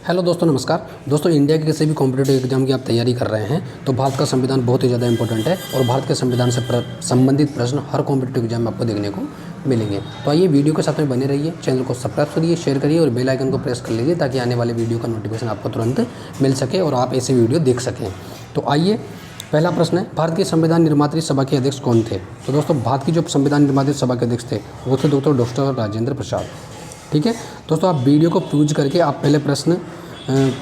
Hello दोस्तों, नमस्कार। दोस्तों, इंडिया के किसी भी कॉम्पिटिटिव एग्जाम की आप तैयारी कर रहे हैं तो भारत का संविधान बहुत ही ज़्यादा इंपॉर्टेंट है और भारत के संविधान से संबंधित प्रश्न हर कॉम्पिटिटिव एग्जाम में आपको देखने को मिलेंगे। तो आइए वीडियो के साथ में बने रहिए, चैनल को सब्सक्राइब करिए, शेयर करिए और बेल आइकन को प्रेस कर लीजिए ताकि आने वाले वीडियो का नोटिफिकेशन आपको तुरंत मिल सके और आप ऐसे वीडियो देख सकें। तो आइए, पहला प्रश्न है, भारत की संविधान निर्मात्री सभा के अध्यक्ष कौन थे? तो दोस्तों, भारत की जो संविधान निर्मात्री सभा के अध्यक्ष थे वो थे डॉक्टर राजेंद्र प्रसाद। ठीक है दोस्तों, आप वीडियो को पूज करके आप पहले प्रश्न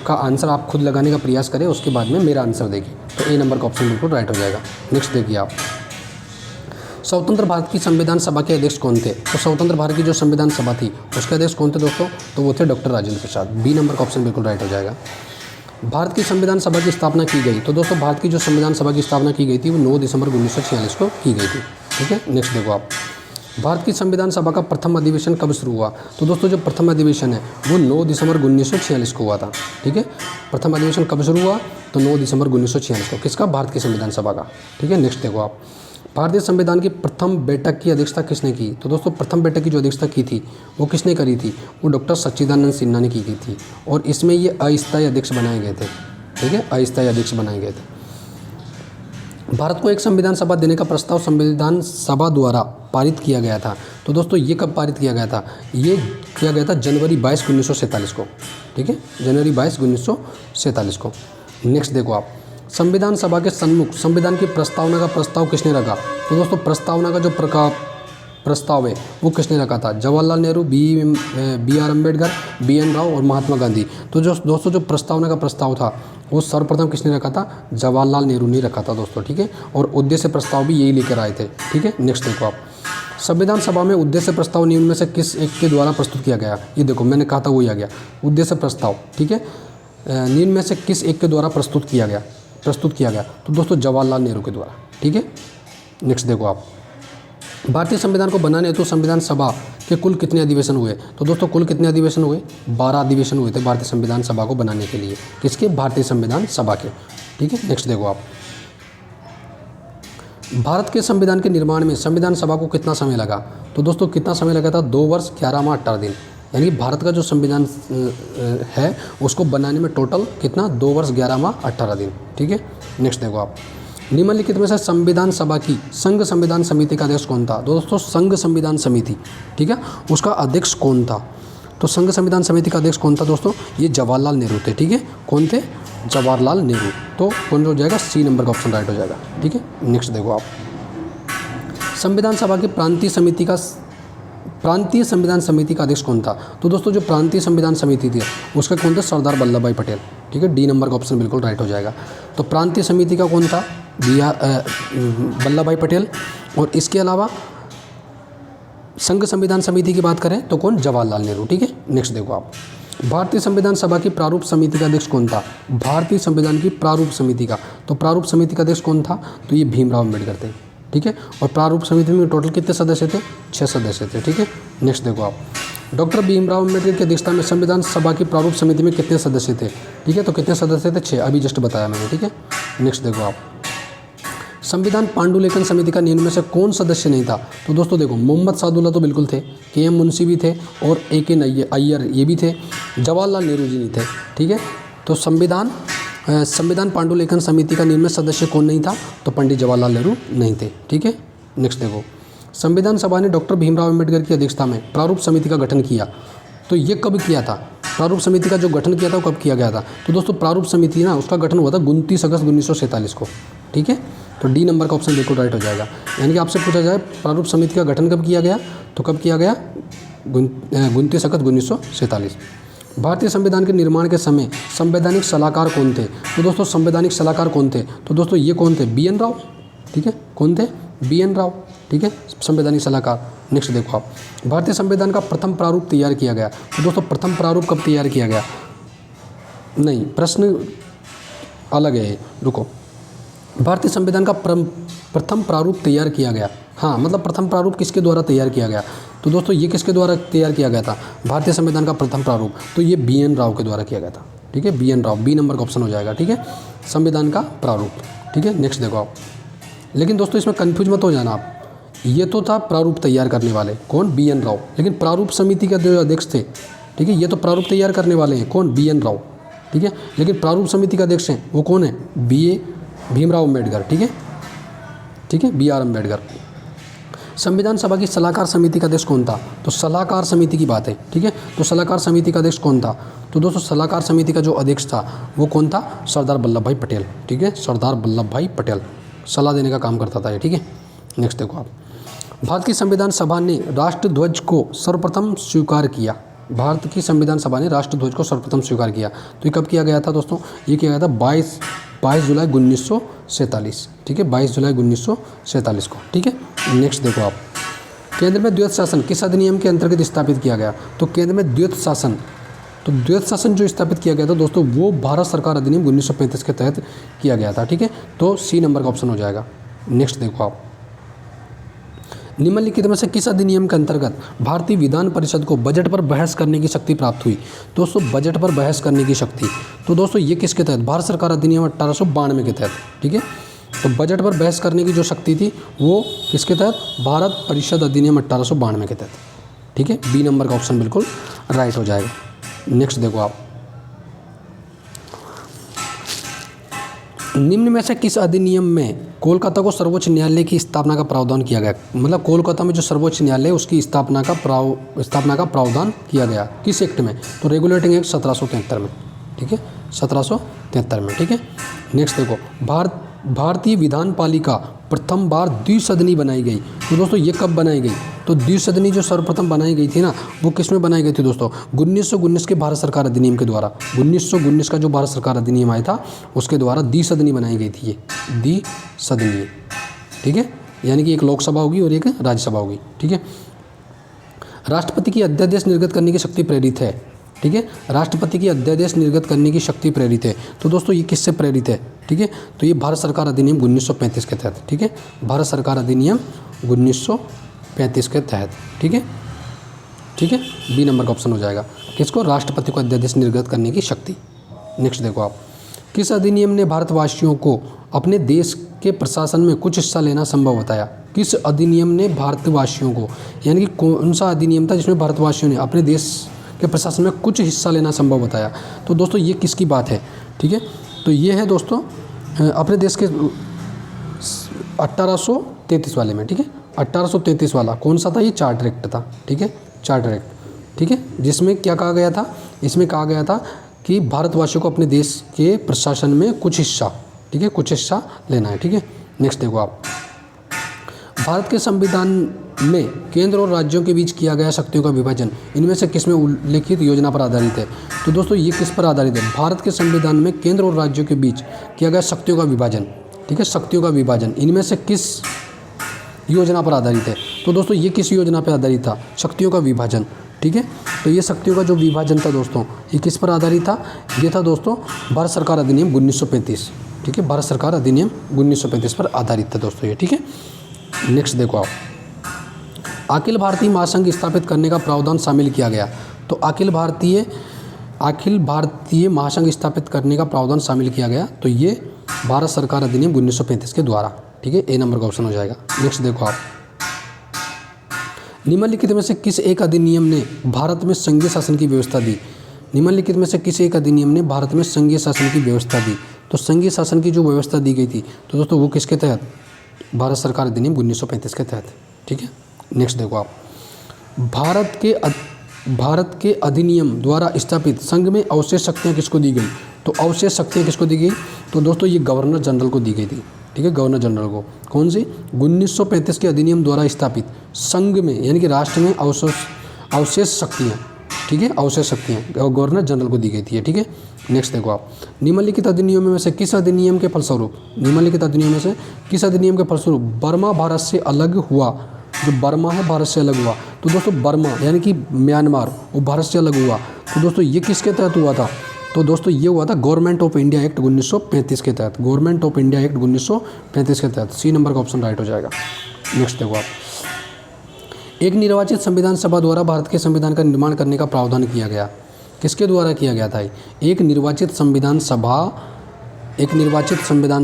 का आंसर आप खुद लगाने का प्रयास करें, उसके बाद में मेरा आंसर देखिए तो ए नंबर का ऑप्शन बिल्कुल राइट हो जाएगा। नेक्स्ट देखिए आप, स्वतंत्र भारत की संविधान सभा के अध्यक्ष कौन थे? तो स्वतंत्र भारत की जो संविधान सभा थी उसके अध्यक्ष कौन थे दोस्तों? तो वो थे doctor Rajendra Prasad. B number का ऑप्शन बिल्कुल राइट हो जाएगा। भारत की संविधान सभा की स्थापना की गई? तो दोस्तों, भारत की जो संविधान सभा की स्थापना की गई थी वो 9 दिसंबर 1946 को की गई थी। ठीक है, नेक्स्ट देखो आप, भारत की संविधान सभा का प्रथम अधिवेशन कब शुरू हुआ? तो दोस्तों, जो प्रथम अधिवेशन है वो 9 दिसंबर 1946 को हुआ था। ठीक है, प्रथम अधिवेशन कब शुरू हुआ? तो 9 दिसंबर 1946 को। किसका? भारत की संविधान सभा का। ठीक है, नेक्स्ट देखो आप, भारतीय संविधान की प्रथम बैठक की अध्यक्षता किसने की? तो दोस्तों, प्रथम बैठक की जो अध्यक्षता की थी वो किसने करी थी? वो डॉक्टर सच्चिदानंद सिन्हा ने की थी और इसमें ये अस्थायी अध्यक्ष बनाए गए थे। ठीक है, अस्थायी अध्यक्ष बनाए गए थे। भारत को एक संविधान सभा देने का प्रस्ताव संविधान सभा द्वारा पारित किया गया था। तो दोस्तों, ये कब पारित किया गया था? ये किया गया था जनवरी 22, 1947 को। ठीक है, जनवरी 22, 1947 को। नेक्स्ट देखो आप, संविधान सभा के सन्मुख संविधान की प्रस्तावना का प्रस्ताव किसने रखा? तो दोस्तों, प्रस्तावना का जो प्रस्ताव है वो किसने रखा था? Jawaharlal Nehru, B R Ambedkar, B N Rau और महात्मा गांधी। तो जो दोस्तों जो प्रस्तावना का प्रस्ताव था वो सर्वप्रथम किसने रखा था? जवाहरलाल नेहरू ने रखा था दोस्तों। ठीक है, और उद्देश्य प्रस्ताव भी यही लेकर आए थे। ठीक है, नेक्स्ट देखो आप, संविधान सभा में उद्देश्य प्रस्ताव निम्न में से किस एक के द्वारा प्रस्तुत किया गया? ये देखो, मैंने कहा था वही आ गया, उद्देश्य प्रस्ताव। ठीक है, निम्न में से किस एक के द्वारा प्रस्तुत किया गया? तो दोस्तों, जवाहरलाल नेहरू के द्वारा। ठीक है, नेक्स्ट देखो आप, भारतीय संविधान को बनाने हेतु संविधान सभा के कुल कितने अधिवेशन हुए? तो दोस्तों, कुल कितने अधिवेशन हुए? 12 अधिवेशन हुए थे भारतीय संविधान सभा को बनाने के लिए। किसके? भारतीय संविधान सभा के। ठीक है, नेक्स्ट देखो आप, भारत के संविधान के निर्माण में संविधान सभा को कितना समय लगा? तो दोस्तों, कितना समय लगा था? 2 वर्ष 11 माह 18 दिन। यानी कि भारत का जो संविधान है उसको बनाने में टोटल कितना? 2 वर्ष 11 माह 18 दिन। ठीक है, नेक्स्ट देखो आप, निम्नलिखित में से संविधान सभा की संघ संविधान समिति का अध्यक्ष कौन था? दोस्तों, संघ संविधान समिति, ठीक है, उसका अध्यक्ष कौन था? तो संघ संविधान समिति का अध्यक्ष कौन था दोस्तों? ये जवाहरलाल नेहरू थे। ठीक है, कौन थे? जवाहरलाल नेहरू। तो कौन हो जाएगा? सी नंबर का ऑप्शन राइट हो जाएगा। ठीक है, नेक्स्ट देखो आप, संविधान सभा की प्रांतीय संविधान समिति का अध्यक्ष कौन था? तो दोस्तों, जो प्रांतीय संविधान समिति थी उसका कौन था? सरदार वल्लभ भाई पटेल। ठीक है, डी नंबर का ऑप्शन बिल्कुल राइट हो जाएगा। तो प्रांतीय समिति का कौन था? वल्लभ भाई पटेल। और इसके अलावा संघ संविधान समिति की बात करें तो कौन? जवाहरलाल नेहरू। ठीक है, नेक्स्ट देखो आप, भारतीय संविधान सभा की प्रारूप समिति का अध्यक्ष कौन था? भारतीय संविधान की प्रारूप समिति का, तो प्रारूप समिति का अध्यक्ष कौन था? तो ये भीमराव अम्बेडकर थे। ठीक है, और प्रारूप समिति में टोटल कितने सदस्य थे? 6 सदस्य थे। ठीक है, नेक्स्ट देखो आप, डॉक्टर भीमराव अम्बेडकर की अध्यक्षता में संविधान सभा की प्रारूप समिति में कितने सदस्य थे? ठीक है, तो कितने सदस्य थे? 6, अभी जस्ट बताया मैंने। ठीक है, नेक्स्ट देखो आप, संविधान पांडुलेखन समिति का निम्न में से कौन सदस्य नहीं था? तो दोस्तों देखो, मोहम्मद सादुल्ला तो बिल्कुल थे, के.एम. मुंशी भी थे और ए.के. अय्यर ये भी थे, जवाहरलाल नेहरू जी नहीं थे। ठीक है, तो संविधान पांडुलेखन समिति का निम्न में सदस्य कौन नहीं था? तो पंडित जवाहरलाल नेहरू नहीं थे। ठीक है, नेक्स्ट देखो, संविधान सभा ने डॉक्टर भीमराव अम्बेडकर की अध्यक्षता में प्रारूप समिति का गठन किया, तो ये कब किया था? प्रारूप समिति का जो गठन किया था वो कब किया गया था? तो दोस्तों, प्रारूप समिति ना उसका गठन हुआ था 29 अगस्त 1947 को। ठीक है, तो डी नंबर का ऑप्शन बिल्कुल राइट हो जाएगा। यानी कि आपसे पूछा जाए प्रारूप समिति का गठन कब किया गया, तो कब किया गया? 29 अगस्त 1947। भारतीय संविधान के निर्माण के समय संवैधानिक सलाहकार कौन थे? तो दोस्तों, संवैधानिक सलाहकार कौन थे? तो दोस्तों, ये कौन थे? B N Rau. ठीक है, कौन थे? B N Rau. ठीक है, संवैधानिक सलाहकार। नेक्स्ट देखो आप, भारतीय संविधान का प्रथम प्रारूप तैयार किया गया। तो दोस्तों, प्रथम प्रारूप कब तैयार किया गया? नहीं, प्रश्न अलग है, रुको। भारतीय संविधान का प्रथम प्रारूप तैयार किया गया, हाँ, मतलब प्रथम प्रारूप किसके द्वारा तैयार किया गया? तो दोस्तों, ये किसके द्वारा तैयार किया गया था? भारतीय संविधान का प्रथम प्रारूप, तो ये बी एन राव के द्वारा किया गया था। ठीक है, B N Rau, B number का ऑप्शन हो जाएगा। ठीक है, संविधान का प्रारूप। ठीक है, नेक्स्ट देखो आप, लेकिन दोस्तों इसमें कन्फ्यूज मत हो जाना आप, ये तो था प्रारूप तैयार करने वाले, कौन? B N Rau. लेकिन प्रारूप समिति के जो अध्यक्ष थे, ठीक है, ये तो प्रारूप तैयार करने वाले हैं, कौन? B N Rau. ठीक है। लेकिन प्रारूप समिति का अध्यक्ष हैं वो कौन है? भीमराव अम्बेडकर, ठीक है, ठीक है, BR अम्बेडकर। संविधान सभा की सलाहकार समिति का अध्यक्ष कौन था? तो सलाहकार समिति की बात है, ठीक है। तो सलाहकार समिति का अध्यक्ष कौन था? तो दोस्तों सलाहकार समिति का जो अध्यक्ष था वो कौन था? सरदार वल्लभ भाई पटेल, ठीक है, सरदार वल्लभ भाई पटेल सलाह देने का काम करता था ये, ठीक है। नेक्स्ट देखो आप, भारत की संविधान सभा ने राष्ट्रध्वज को सर्वप्रथम स्वीकार किया। भारत की संविधान सभा ने राष्ट्रध्वज को सर्वप्रथम स्वीकार किया। तो ये कब किया गया था दोस्तों? ये किया गया था 22 जुलाई 1947, ठीक है, 22 जुलाई 1947 को, ठीक है। नेक्स्ट देखो आप, केंद्र में द्वैत शासन किस अधिनियम के अंतर्गत स्थापित किया गया? तो केंद्र में द्वैत शासन, तो द्वैत शासन जो स्थापित किया गया था दोस्तों वो भारत सरकार अधिनियम 1935 के तहत किया गया था, ठीक है। तो C नंबर का ऑप्शन हो जाएगा। नेक्स्ट देखो आप, निम्नलिखित में से किस अधिनियम के अंतर्गत भारतीय विधान परिषद को बजट पर बहस करने की शक्ति प्राप्त हुई? दोस्तों बजट पर बहस करने की शक्ति, तो दोस्तों ये किसके तहत? भारत सरकार अधिनियम 1892 के तहत, ठीक है। तो बजट पर बहस करने की जो शक्ति थी वो किसके तहत? भारत परिषद अधिनियम 1892 के तहत, ठीक है। B नंबर का ऑप्शन बिल्कुल राइट हो जाएगा। नेक्स्ट देखो आप, निम्न में से किस अधिनियम में कोलकाता को सर्वोच्च न्यायालय की स्थापना का प्रावधान किया गया? मतलब कोलकाता में जो सर्वोच्च न्यायालय है उसकी स्थापना का प्रावधान किया गया किस एक्ट में? तो रेगुलेटिंग एक्ट 1773 में, ठीक है, 1773 में, ठीक है। नेक्स्ट देखो, भारतीय विधान पालिका प्रथम बार द्विसदनी बनाई गई। तो दोस्तों ये कब बनाई गई? तो द्विसदनी जो सर्वप्रथम बनाई गई थी ना वो किस में बनाई गई थी दोस्तों? 1919 के भारत सरकार अधिनियम के द्वारा। 1919 का जो भारत सरकार अधिनियम आया था उसके द्वारा द्विसदनी बनाई गई थी, ये द्विसदनी, ठीक है, यानी कि एक लोकसभा होगी और एक राज्यसभा होगी, ठीक है। राष्ट्रपति की अध्यादेश निर्गत करने की शक्ति प्रेरित है, ठीक है, राष्ट्रपति की अध्यादेश निर्गत करने की शक्ति प्रेरित है। तो दोस्तों ये किससे प्रेरित है? ठीक है, तो ये भारत सरकार अधिनियम 1935 के तहत, ठीक है, भारत सरकार अधिनियम 1935 के तहत, ठीक है, ठीक है। B नंबर का ऑप्शन हो जाएगा किसको? राष्ट्रपति को अध्यादेश निर्गत करने की शक्ति। नेक्स्ट देखो आप, किस अधिनियम ने भारतवासियों को अपने देश के प्रशासन में कुछ हिस्सा लेना संभव बताया? किस अधिनियम ने भारतवासियों को, यानी कि कौन सा अधिनियम था जिसमें भारतवासियों ने अपने देश के प्रशासन में कुछ हिस्सा लेना संभव बताया? तो दोस्तों ये किसकी बात है? ठीक है, तो ये है दोस्तों अपने देश के 1833 वाले में, ठीक है, 1833 वाला कौन सा था? ये चार्टर एक्ट था, ठीक है, चार्टर एक्ट, ठीक है, जिसमें क्या कहा गया था? इसमें कहा गया था कि भारतवासियों को अपने देश के प्रशासन में कुछ हिस्सा, ठीक है, कुछ हिस्सा लेना है, ठीक है। नेक्स्ट देखो आप, भारत के संविधान में केंद्र और राज्यों के बीच किया गया शक्तियों का विभाजन इनमें से किसमें उल्लेखित योजना पर आधारित है? तो दोस्तों ये किस पर आधारित है? भारत के संविधान में केंद्र और राज्यों के बीच किया गया शक्तियों का विभाजन, ठीक है, शक्तियों का विभाजन इनमें से किस योजना पर आधारित है? तो दोस्तों ये किस योजना पर आधारित था? शक्तियों का विभाजन, ठीक है। तो ये शक्तियों का जो विभाजन था दोस्तों ये किस पर आधारित था? ये था दोस्तों भारत सरकार अधिनियम 1935, ठीक है, भारत सरकार अधिनियम 1935 पर आधारित था दोस्तों ये, ठीक है। नेक्स्ट देखो आप, अखिल भारतीय महासंघ स्थापित करने का प्रावधान शामिल किया गया। तो अखिल भारतीय महासंघ स्थापित करने का प्रावधान शामिल किया गया, तो ये भारत सरकार अधिनियम 1935 के द्वारा, ठीक है, A नंबर का ऑप्शन हो जाएगा। नेक्स्ट देखो आप, निम्नलिखित में से किस एक अधिनियम ने भारत में संघीय शासन की व्यवस्था दी? निम्नलिखित में से किस एक अधिनियम ने भारत में संघीय शासन की व्यवस्था दी? तो संघीय शासन की जो व्यवस्था दी गई थी तो दोस्तों वो किसके तहत? भारत सरकार अधिनियम 1935 के तहत, ठीक है। नेक्स्ट देखो आप, भारत के अधिनियम द्वारा स्थापित संघ में अवशेष शक्तियाँ किसको दी गई? तो अवशेष शक्तियाँ किसको दी गई? तो दोस्तों ये गवर्नर जनरल को दी गई थी, ठीक है, गवर्नर जनरल को। कौन सी? 1935 के अधिनियम द्वारा स्थापित संघ में यानी कि राष्ट्र में अवशेष शक्तियाँ, ठीक है, अवशेष शक्तियाँ गवर्नर जनरल को दी गई थी, ठीक है। नेक्स्ट देखो आप, निम्नलिखित अधिनियमों में से किस अधिनियम के फलस्वरूप बर्मा भारत से अलग हुआ? जो बर्मा है भारत से अलग हुआ, तो दोस्तों बर्मा यानी कि म्यांमार वो भारत से अलग हुआ। तो दोस्तों ये किसके तहत हुआ था? तो दोस्तों ये हुआ था गवर्नमेंट ऑफ इंडिया एक्ट 1935 के तहत, गवर्नमेंट ऑफ इंडिया एक्ट 1935 के तहत। C नंबर का ऑप्शन राइट हो जाएगा। नेक्स्ट देखो आप, एक निर्वाचित संविधान सभा द्वारा भारत के संविधान का निर्माण करने का प्रावधान किया गया। किसके द्वारा किया गया था? एक निर्वाचित संविधान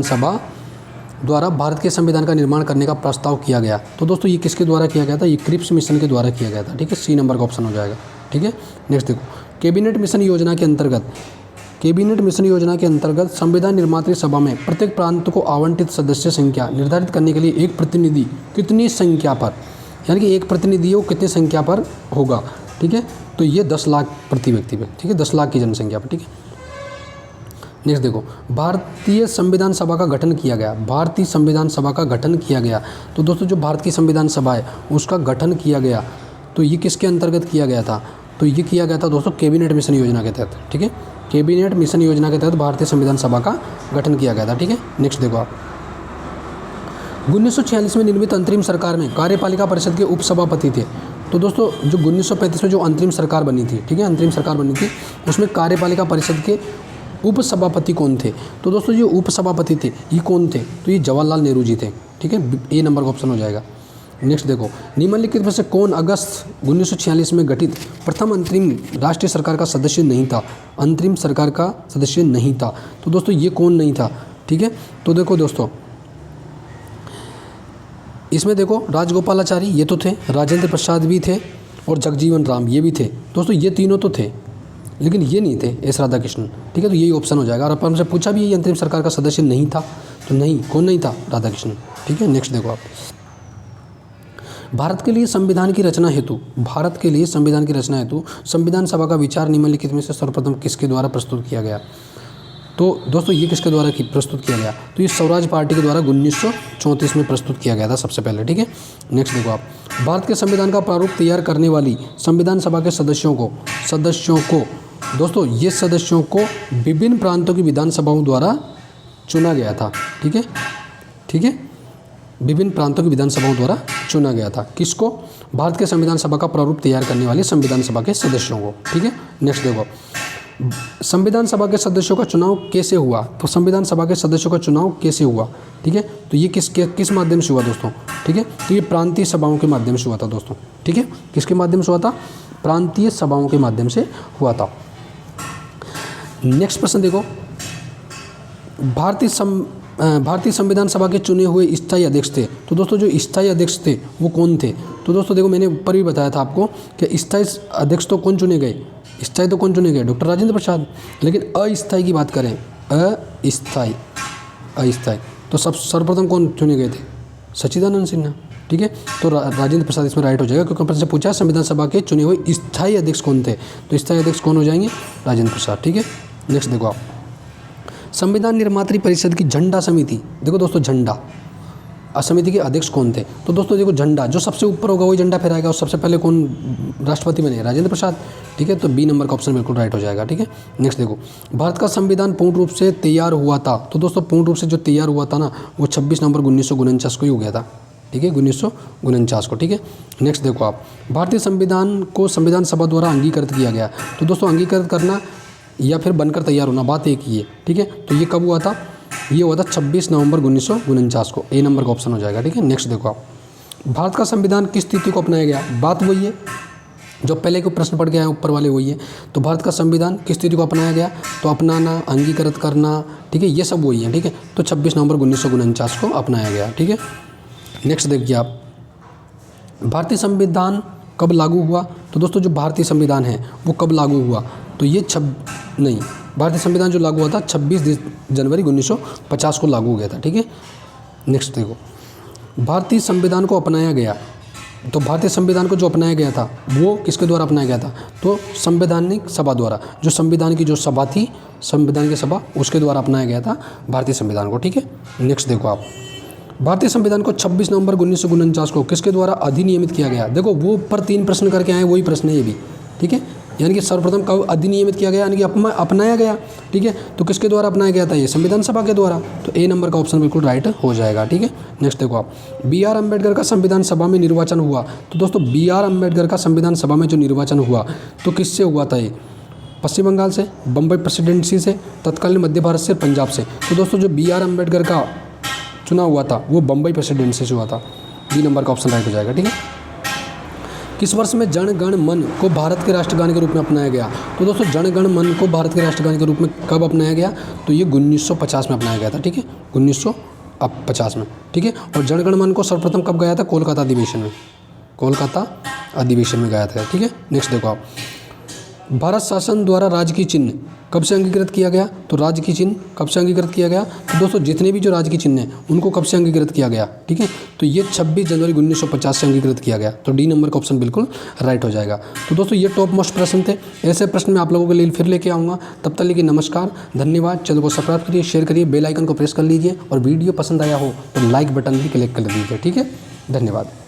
सभा द्वारा भारत के संविधान का निर्माण करने का प्रस्ताव किया गया। तो दोस्तों ये किसके द्वारा किया गया था? ये क्रिप्स मिशन के द्वारा किया गया था, ठीक है, C नंबर का ऑप्शन हो जाएगा, ठीक है। नेक्स्ट देखो, कैबिनेट मिशन योजना के अंतर्गत कैबिनेट मिशन योजना के अंतर्गत संविधान निर्मात्री सभा में प्रत्येक प्रांत को आवंटित सदस्य संख्या निर्धारित करने के लिए एक प्रतिनिधि कितनी संख्या पर, यानी कि एक प्रतिनिधि वो कितनी संख्या पर होगा, ठीक है। तो ये 10 लाख प्रति व्यक्ति पे, ठीक है, 10 लाख की जनसंख्या पर, ठीक है। नेक्स्ट देखो, भारतीय संविधान सभा का गठन किया गया। भारतीय संविधान सभा का गठन किया गया। तो दोस्तों जो भारत की संविधान सभा है उसका गठन किया गया, तो ये किसके अंतर्गत किया गया था? तो ये किया गया था दोस्तों कैबिनेट मिशन योजना के तहत, ठीक है। कैबिनेट मिशन योजना के तहत भारतीय संविधान सभा का गठन किया गया था, ठीक है। नेक्स्ट देखो आप, 1946 में निर्मित अंतरिम सरकार में कार्यपालिका परिषद के उपसभापति थे। तो दोस्तों जो 1935 में जो अंतरिम सरकार बनी थी, ठीक है, अंतरिम सरकार बनी थी, उसमें कार्यपालिका परिषद के उपसभापति कौन थे? तो दोस्तों जो उपसभापति थे ये कौन थे? तो ये जवाहरलाल नेहरू जी थे, ठीक है। ए नंबर का ऑप्शन हो जाएगा। नेक्स्ट देखो, निम्नलिखित में से कौन अगस्त 1946 में गठित प्रथम अंतरिम राष्ट्रीय सरकार का सदस्य नहीं था? अंतरिम सरकार का सदस्य नहीं था। तो दोस्तों ये कौन नहीं था, ठीक है। तो देखो दोस्तों, इसमें देखो राजगोपालाचारी ये तो थे, राजेंद्र प्रसाद भी थे और जगजीवन राम ये भी थे। दोस्तों ये तीनों तो थे, लेकिन ये नहीं थे एस राधाकृष्णन, ठीक है। तो यही ऑप्शन हो जाएगा। और अपन से पूछा भी ये अंतरिम सरकार का सदस्य नहीं था, तो नहीं, कौन नहीं था? राधाकृष्णन, ठीक है। नेक्स्ट देखो आप, भारत के लिए संविधान की रचना हेतु, भारत के लिए संविधान की रचना हेतु संविधान सभा का विचार निम्नलिखित में से सर्वप्रथम किसके द्वारा प्रस्तुत किया गया? तो दोस्तों ये किसके द्वारा प्रस्तुत किया गया? तो ये स्वराज पार्टी के द्वारा 1934 में प्रस्तुत किया गया था सबसे पहले, ठीक है। नेक्स्ट देखो आप, भारत के संविधान का प्रारूप तैयार करने वाली संविधान सभा के सदस्यों को दोस्तों ये सदस्यों को विभिन्न प्रांतों की विधानसभाओं द्वारा चुना गया था, ठीक है, ठीक है। विभिन्न प्रांतों की विधानसभाओं द्वारा चुना गया था। किसको? भारत के संविधान सभा का प्रारूप तैयार करने वाली संविधान सभा के सदस्यों को, ठीक है। नेक्स्ट देखो, संविधान सभा के सदस्यों का चुनाव कैसे हुआ? तो संविधान सभा के सदस्यों का चुनाव कैसे हुआ, ठीक है। तो ये किस माध्यम से हुआ दोस्तों, ठीक है। तो ये प्रांतीय सभाओं के माध्यम से हुआ था दोस्तों, ठीक है। किसके माध्यम से हुआ था? प्रांतीय सभाओं के माध्यम से हुआ था। नेक्स्ट प्रश्न देखो, भारतीय संविधान सभा के चुने हुए स्थायी अध्यक्ष थे। तो दोस्तों जो स्थायी अध्यक्ष थे वो कौन थे? तो दोस्तों देखो मैंने ऊपर भी बताया था आपको कि स्थायी अध्यक्ष तो कौन चुने गए? स्थायी तो कौन चुने गए? डॉक्टर राजेंद्र प्रसाद। लेकिन अस्थायी की बात करें, अस्थायी तो सर्वप्रथम कौन चुने गए थे? सच्चिदानंद सिन्हा, ठीक है। तो राजेंद्र प्रसाद इसमें राइट हो जाएगा, क्योंकि अपन से पूछा संविधान सभा के चुने हुए स्थायी अध्यक्ष कौन थे, तो स्थायी अध्यक्ष कौन हो जाएंगे? राजेंद्र प्रसाद, ठीक है। नेक्स्ट देखो आप, संविधान निर्मात्री परिषद की झंडा समिति, देखो दोस्तों झंडा समिति के अध्यक्ष कौन थे? तो दोस्तों देखो झंडा जो सबसे ऊपर होगा वही झंडा फहराएगा, और सबसे पहले कौन राष्ट्रपति बने? राजेंद्र प्रसाद, ठीक है। तो बी नंबर का ऑप्शन बिल्कुल राइट हो जाएगा, ठीक है। नेक्स्ट देखो, भारत का संविधान पूर्ण रूप से तैयार हुआ था। तो दोस्तों पूर्ण रूप से जो तैयार हुआ था ना, वो 26 नवंबर 1949 को ही हो गया था, ठीक है, 1949 को, ठीक है। नेक्स्ट देखो आप, भारतीय संविधान को संविधान सभा द्वारा अंगीकृत किया गया। तो दोस्तों अंगीकृत करना या फिर बनकर तैयार होना बात एक ही है, ठीक है। तो ये कब हुआ था? ये हुआ था 26 नवंबर 1949 को। ए नंबर का ऑप्शन हो जाएगा, ठीक है। नेक्स्ट देखो आप, भारत का संविधान किस तिथि को अपनाया गया? बात वही है जो पहले को प्रश्न पढ़ गया है, ऊपर वाले वही है। तो भारत का संविधान किस तिथि को अपनाया गया? तो अपनाना, अंगीकृत करना, ठीक है, ये सब वही है, ठीक है। तो 26 नवंबर 1949 को अपनाया गया, ठीक है। नेक्स्ट देखिए आप, भारतीय संविधान कब लागू हुआ? तो दोस्तों जो भारतीय संविधान है वो कब लागू हुआ? तो ये भारतीय संविधान जो लागू हुआ था 26 जनवरी 1950 को लागू हो गया था, ठीक है। नेक्स्ट देखो, भारतीय संविधान को अपनाया गया। तो भारतीय संविधान को जो अपनाया गया था वो किसके द्वारा अपनाया गया था? तो संवैधानिक सभा द्वारा, जो संविधान की जो सभा थी, संविधान की सभा, उसके द्वारा अपनाया गया था भारतीय संविधान को, ठीक है। नेक्स्ट देखो आप, भारतीय संविधान को 26 नवंबर 1949 को किसके द्वारा अधिनियमित किया गया? देखो वो ऊपर 3 प्रश्न करके आए, वही प्रश्न है ये भी, ठीक है। यानी कि सर्वप्रथम कब अधिनियमित किया गया, यानी कि अपनाया गया, ठीक है। तो किसके द्वारा अपनाया गया था? ये संविधान सभा के द्वारा। तो ए नंबर का ऑप्शन बिल्कुल राइट हो जाएगा, ठीक है। नेक्स्ट देखो आप, बी.आर. अम्बेडकर का संविधान सभा में निर्वाचन हुआ। तो दोस्तों बी.आर. अम्बेडकर का संविधान सभा में जो निर्वाचन हुआ तो किससे हुआ था? ये पश्चिम बंगाल से, बम्बई प्रेसिडेंसी से, तत्कालीन मध्य भारत से, पंजाब से। तो दोस्तों जो बी.आर. अम्बेडकर का चुनाव हुआ था वो बम्बई प्रेसिडेंसी से हुआ था। बी नंबर का ऑप्शन राइट हो जाएगा, ठीक है। किस वर्ष में जन गण मन को भारत के राष्ट्रगान के रूप में अपनाया गया? तो दोस्तों जन गण मन को भारत के राष्ट्रगान के रूप में कब अपनाया गया? तो ये 1950 में अपनाया गया था, ठीक है, 1950 में, ठीक है। और जन गण मन को सर्वप्रथम कब गया था? कोलकाता अधिवेशन में, कोलकाता अधिवेशन में गया था, ठीक है। नेक्स्ट देखो आप, भारत शासन द्वारा राजकीय चिन्ह कब से अंगीकृत किया गया? तो राजकीय चिन्ह कब से अंगीकृत किया गया? तो दोस्तों जितने भी जो राजकीय चिन्ह हैं उनको कब से अंगीकृत किया गया? ठीक है, तो ये 26 जनवरी 1950 से अंगीकृत किया गया। तो डी नंबर का ऑप्शन बिल्कुल राइट हो जाएगा। तो दोस्तों ये टॉप मोस्ट प्रश्न थे। ऐसे प्रश्न मैं आप लोगों के लिए फिर लेके आऊँगा। तब तक के नमस्कार, धन्यवाद। चैनल को सब्सक्राइब करिए, शेयर करिए, बेल आइकन को प्रेस कर लीजिए और वीडियो पसंद आया हो तो लाइक बटन भी क्लिक कर दीजिए। ठीक है, धन्यवाद।